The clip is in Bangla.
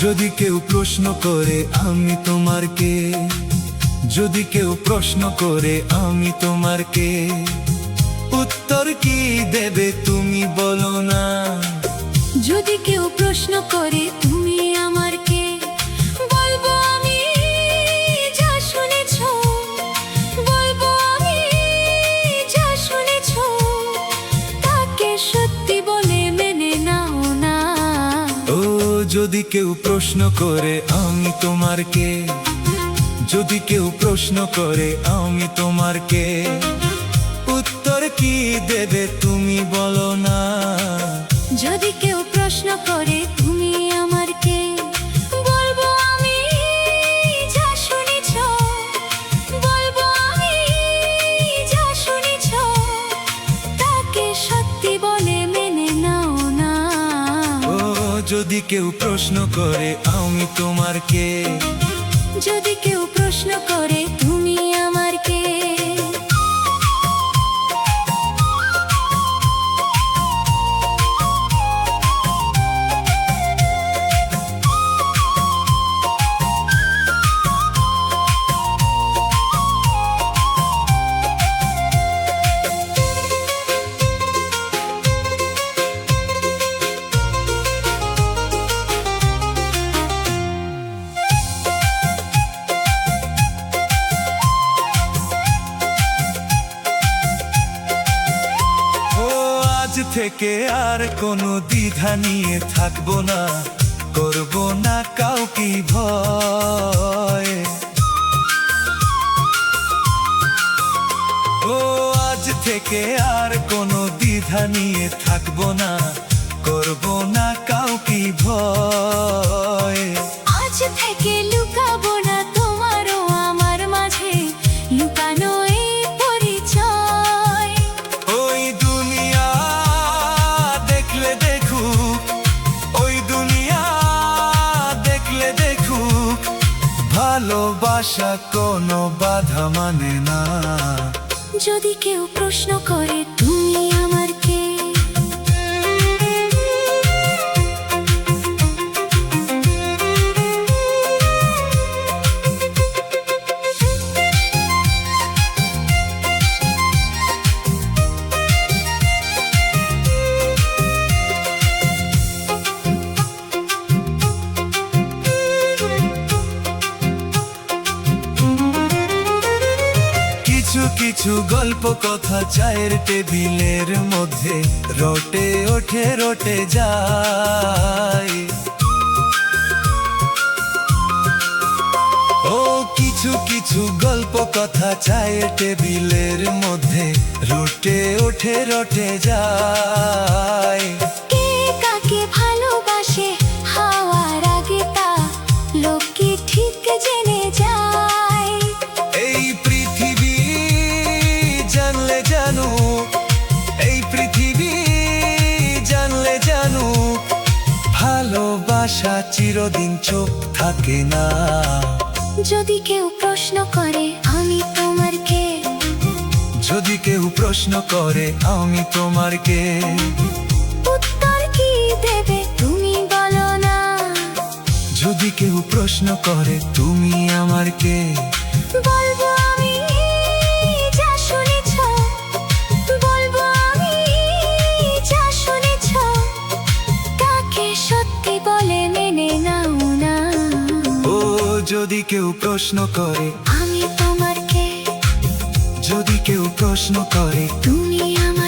যদি কেউ প্রশ্ন করে আমি তোমার কে, যদি কেউ প্রশ্ন করে আমি তোমার কে, উত্তর কি দেবে তুমি বলো না। যদি কেউ প্রশ্ন করে তুমি আমার কে, বলবো আমি যা শুনেছো, বলবো আমি যা শুনেছো, তাকে সত্যি বলে মেনে নাও না। ও যদি কেউ প্রশ্ন করে আমি তোমার কে, যদি কেউ প্রশ্ন করে আমি তোমার কে, উত্তর কি দেবে তুমি বলো না। যদি কেউ প্রশ্ন করে তুমি আমার কে, বলবো আমি যা শুনেছো, বলবো আমি যা শুনেছো, তাকে সত্যি বলে মেনে নাও না। ও যদি কেউ প্রশ্ন করে আমি তোমার কে, যদি কেউ প্রশ্ন করে তুমি আমার কে। আজ থেকে আর কোনো দ্বিধা নিয়ে থাকবো না, করবো না কাউকে ভয়। ও আজ থেকে আর কোনো দ্বিধা নিয়ে থাকবো না, করবো না কাউকে ভয়। আজ থেকে লুকাবো না তোমারও আমার মাঝে লুকানো এই পরিচয়। ওই দুনিয়া দেখলে দেখুক, ওই দুনিয়া দেখলে দেখুক, ভালোবাসা কোনো বাধা মানে না। যদি কেউ প্রশ্ন করে তুমি আমার কে, কিছু কিছু গল্প কথা চায়ের টেবিলের মধ্যে রটে ওঠে রটে যায়। ও কিছু কিছু গল্প কথা চায়ের টেবিলের মধ্যে রটে ওঠে রটে যায়। কে কাকে ভালোবাসে হওয়ার আগে তা লোকে ঠিক জেনে যায়। এই পৃথিবী জানলে জানু, এই পৃথিবী জানলে জানু, ভালোবাসা চিরদিন চুপ থাকে না। যদি কেউ প্রশ্ন করে আমি তোমার কে, যদি কেউ প্রশ্ন করে আমি তোমার কে, উত্তর কি দেবে তুমি বলো না। যদি কেউ প্রশ্ন করে তুমি আমার কে, বলবো আমি যা শুনেছো, বলবো আমি যা শুনেছো, তাকে সত্যি বলে মেনে নাও না। ও যদি কেউ প্রশ্ন করে আমি তোমার কে, যদি কেউ প্রশ্ন করে তুমি আমার